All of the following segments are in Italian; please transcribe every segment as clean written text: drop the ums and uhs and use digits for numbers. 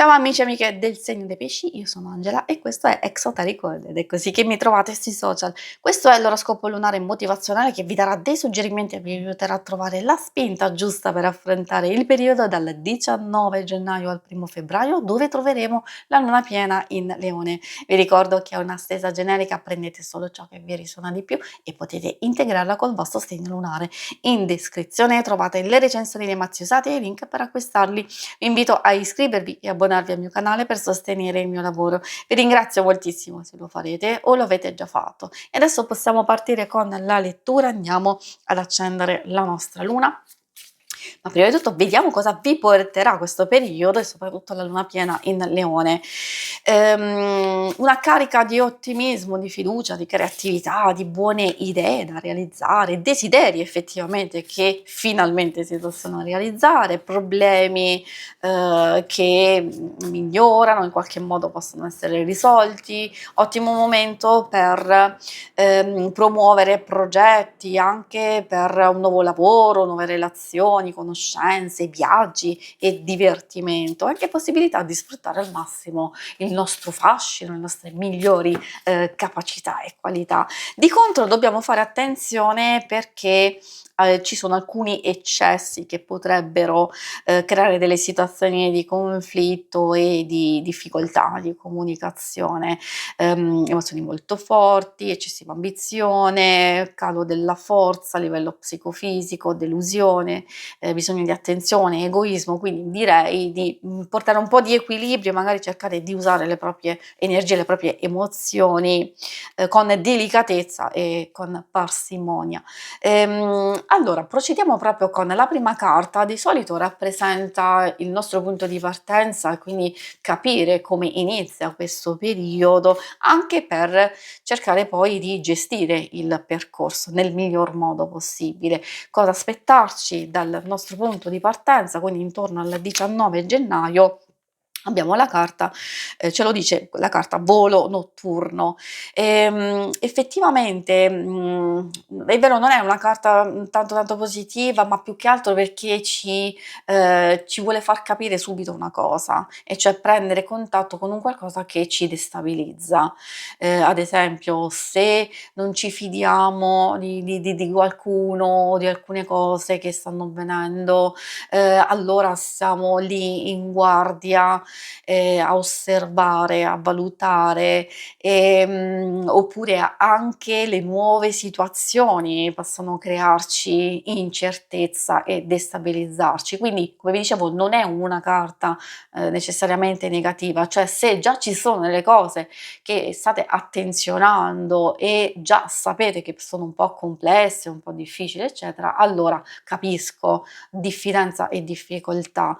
Ciao amici e amiche del segno dei pesci, io sono Angela e questo è Exoterical ed è così che mi trovate sui social. Questo è l'oroscopo lunare motivazionale che vi darà dei suggerimenti e vi aiuterà a trovare la spinta giusta per affrontare il periodo dal 19 gennaio al 1 febbraio, dove troveremo la luna piena in Leone. Vi ricordo che è una stesa generica, prendete solo ciò che vi risuona di più e potete integrarla col vostro segno lunare. In descrizione trovate le recensioni dei mazzi usati e i link per acquistarli. Vi invito a iscrivervi e abbonarvi al mio canale per sostenere il mio lavoro. Vi ringrazio moltissimo se lo farete o lo avete già fatto. E adesso possiamo partire con la lettura, andiamo ad accendere la nostra luna. Ma prima di tutto vediamo cosa vi porterà questo periodo e soprattutto la luna piena in Leone. Una carica di ottimismo, di fiducia, di creatività, di buone idee da realizzare, desideri effettivamente che finalmente si possono realizzare, problemi che migliorano, in qualche modo possono essere risolti. Ottimo momento per promuovere progetti anche per un nuovo lavoro, nuove relazioni, conoscenze, viaggi e divertimento, anche possibilità di sfruttare al massimo il nostro fascino, le nostre migliori capacità e qualità. Di contro dobbiamo fare attenzione perché ci sono alcuni eccessi che potrebbero creare delle situazioni di conflitto e di difficoltà di comunicazione, emozioni molto forti, eccessiva ambizione, calo della forza a livello psicofisico, delusione, bisogno di attenzione, egoismo, quindi direi di portare un po' di equilibrio, magari cercare di usare le proprie energie, le proprie emozioni con delicatezza e con parsimonia. Allora, procediamo proprio con la prima carta, di solito rappresenta il nostro punto di partenza, quindi capire come inizia questo periodo, anche per cercare poi di gestire il percorso nel miglior modo possibile. Cosa aspettarci dal nostro punto di partenza, quindi intorno al 19 gennaio. Abbiamo la carta, ce lo dice la carta volo notturno. Effettivamente, è vero, non è una carta, tanto positiva, ma più che altro perché ci vuole far capire subito una cosa, e cioè prendere contatto con un qualcosa che ci destabilizza. Ad esempio, se non ci fidiamo di qualcuno o di alcune cose che stanno avvenendo, allora siamo lì in guardia, a osservare, a valutare, oppure anche le nuove situazioni possono crearci incertezza e destabilizzarci. Quindi, come vi dicevo, non è una carta necessariamente negativa, cioè se già ci sono delle cose che state attenzionando e già sapete che sono un po' complesse, un po' difficili, eccetera, allora capisco diffidenza e difficoltà.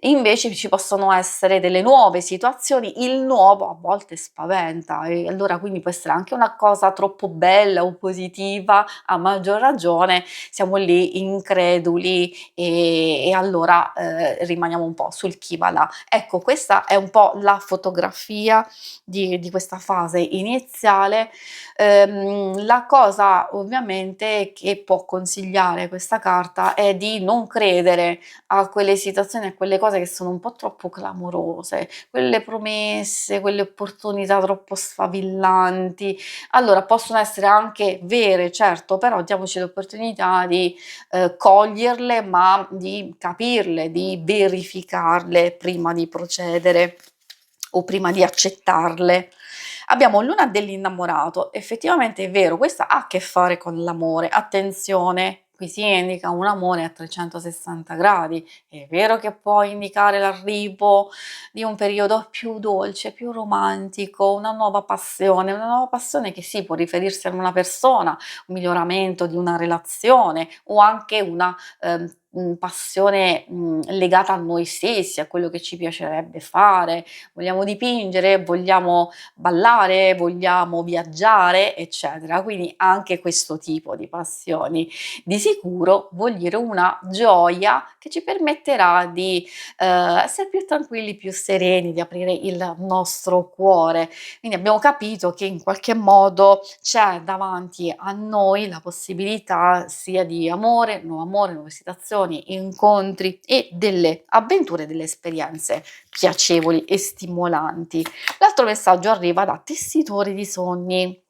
Invece ci possono essere delle nuove situazioni, il nuovo a volte spaventa e allora quindi può essere anche una cosa troppo bella o positiva, a maggior ragione siamo lì increduli e allora rimaniamo un po' sul chi va là. Ecco, questa è un po' la fotografia di questa fase iniziale. La cosa ovviamente che può consigliare questa carta è di non credere a quelle situazioni, a quelle cose che sono un po' troppo clamorose, quelle promesse, quelle opportunità troppo sfavillanti. Allora possono essere anche vere, certo, però diamoci l'opportunità di coglierle, ma di capirle, di verificarle prima di procedere o prima di accettarle. Abbiamo luna dell'innamorato, effettivamente è vero, questa ha a che fare con l'amore, attenzione, qui si indica un amore a 360 gradi, è vero che può indicare l'arrivo di un periodo più dolce, più romantico, una nuova passione che sì, può riferirsi a una persona, un miglioramento di una relazione o anche una passione legata a noi stessi, a quello che ci piacerebbe fare, vogliamo dipingere, vogliamo ballare, vogliamo viaggiare, eccetera. Quindi anche questo tipo di passioni. Di sicuro vuol dire una gioia che ci permetterà di essere più tranquilli, più sereni, di aprire il nostro cuore. Quindi abbiamo capito che in qualche modo c'è davanti a noi la possibilità sia di amore, nuove situazioni, relazioni, incontri e delle avventure, delle esperienze piacevoli e stimolanti. L'altro messaggio arriva da tessitori di sogni.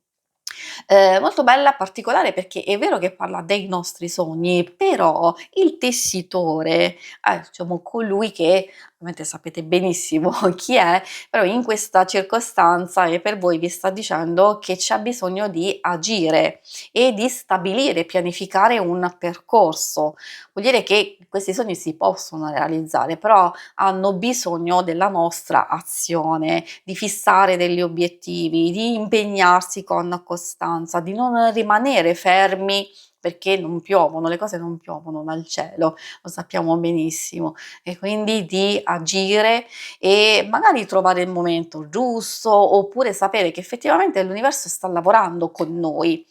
Molto bella, particolare perché è vero che parla dei nostri sogni, però il tessitore è diciamo colui che, ovviamente sapete benissimo chi è, però in questa circostanza e per voi vi sta dicendo che c'è bisogno di agire e di stabilire, pianificare un percorso. Vuol dire che questi sogni si possono realizzare, però hanno bisogno della nostra azione, di fissare degli obiettivi, di impegnarsi con costanza, di non rimanere fermi perché non piovono, le cose non piovono dal cielo, lo sappiamo benissimo, e quindi di agire e magari trovare il momento giusto, oppure sapere che effettivamente l'universo sta lavorando con noi.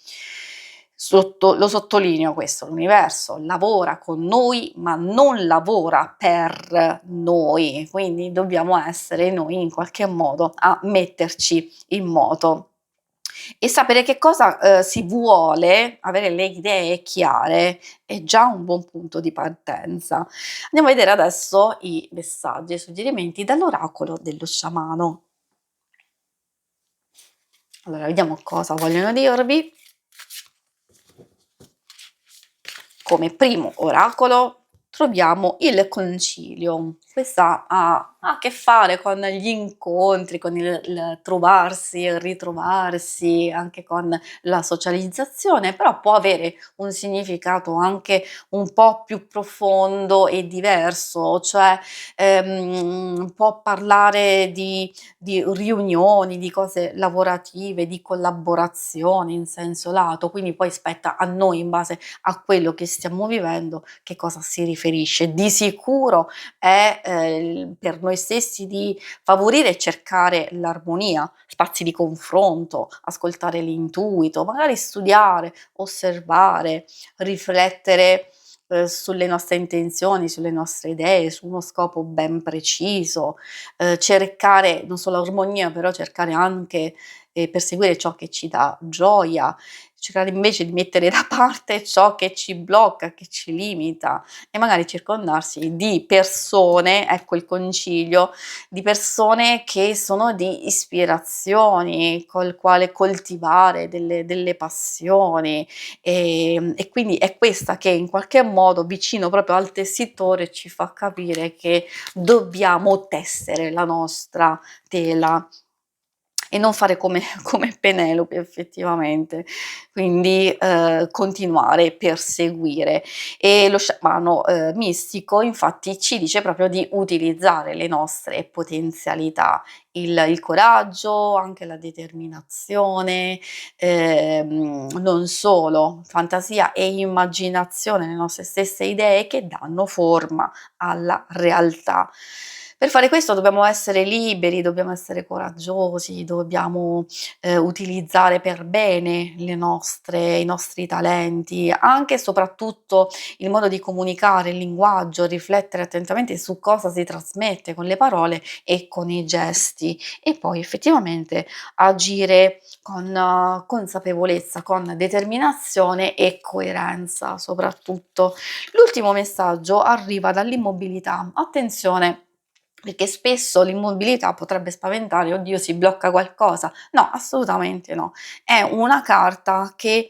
Lo sottolineo questo, l'universo lavora con noi, ma non lavora per noi, quindi dobbiamo essere noi in qualche modo a metterci in moto. E sapere che cosa, si vuole, avere le idee chiare, è già un buon punto di partenza. Andiamo a vedere adesso i messaggi e i suggerimenti dall'oracolo dello sciamano. Allora, vediamo cosa vogliono dirvi. Come primo oracolo troviamo il concilio. Questa ha a che fare con gli incontri, con il trovarsi, il ritrovarsi, anche con la socializzazione, però può avere un significato anche un po' più profondo e diverso, cioè può parlare di riunioni, di cose lavorative, di collaborazioni in senso lato, quindi poi spetta a noi in base a quello che stiamo vivendo, che cosa si riferisce. Di sicuro è per noi stessi di favorire e cercare l'armonia, spazi di confronto, ascoltare l'intuito, magari studiare, osservare, riflettere sulle nostre intenzioni, sulle nostre idee, su uno scopo ben preciso, cercare non solo armonia, però cercare anche perseguire ciò che ci dà gioia, cercare invece di mettere da parte ciò che ci blocca, che ci limita e magari circondarsi di persone, ecco il concilio, di persone che sono di ispirazioni, col quale coltivare delle passioni, e quindi è questa che in qualche modo vicino proprio al tessitore ci fa capire che dobbiamo tessere la nostra tela e non fare come come Penelope effettivamente. Quindi, continuare, perseguire. E lo sciamano, mistico infatti ci dice proprio di utilizzare le nostre potenzialità, il coraggio, anche la determinazione, non solo, fantasia e immaginazione, le nostre stesse idee che danno forma alla realtà. Per fare questo dobbiamo essere liberi, dobbiamo essere coraggiosi, dobbiamo, utilizzare per bene le nostre i nostri talenti, anche e soprattutto il modo di comunicare, il linguaggio, riflettere attentamente su cosa si trasmette con le parole e con i gesti e poi effettivamente agire con consapevolezza, con determinazione e coerenza soprattutto. L'ultimo messaggio arriva dall'immobilità. Attenzione, perché spesso l'immobilità potrebbe spaventare: "Oddio, si blocca qualcosa". No, assolutamente no. È una carta che,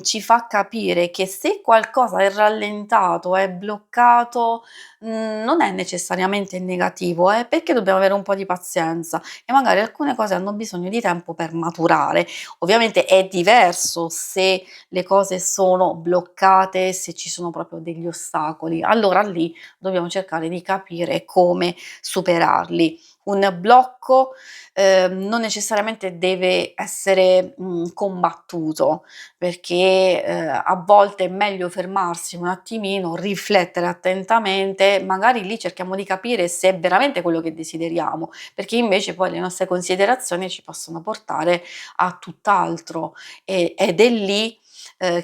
ci fa capire che se qualcosa è rallentato, è bloccato, non è necessariamente negativo, perché dobbiamo avere un po' di pazienza e magari alcune cose hanno bisogno di tempo per maturare. Ovviamente è diverso se le cose sono bloccate, se ci sono proprio degli ostacoli. Allora lì dobbiamo cercare di capire come superarli. Un blocco, non necessariamente deve essere, combattuto, perché, a volte è meglio fermarsi un attimino, riflettere attentamente, magari lì cerchiamo di capire se è veramente quello che desideriamo, perché invece poi le nostre considerazioni ci possono portare a tutt'altro, ed è lì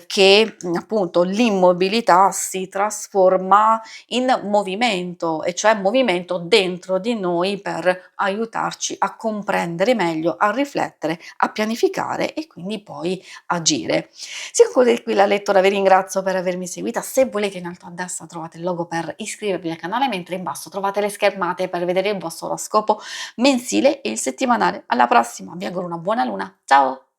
che, appunto l'immobilità si trasforma in movimento, e cioè movimento dentro di noi per aiutarci a comprendere meglio, a riflettere, a pianificare e quindi poi agire. Si conclude qui la lettura, vi ringrazio per avermi seguita. Se volete, in alto a destra trovate il logo per iscrivervi al canale, mentre in basso trovate le schermate per vedere il vostro oroscopo mensile e il settimanale. Alla prossima, vi auguro una buona luna. Ciao!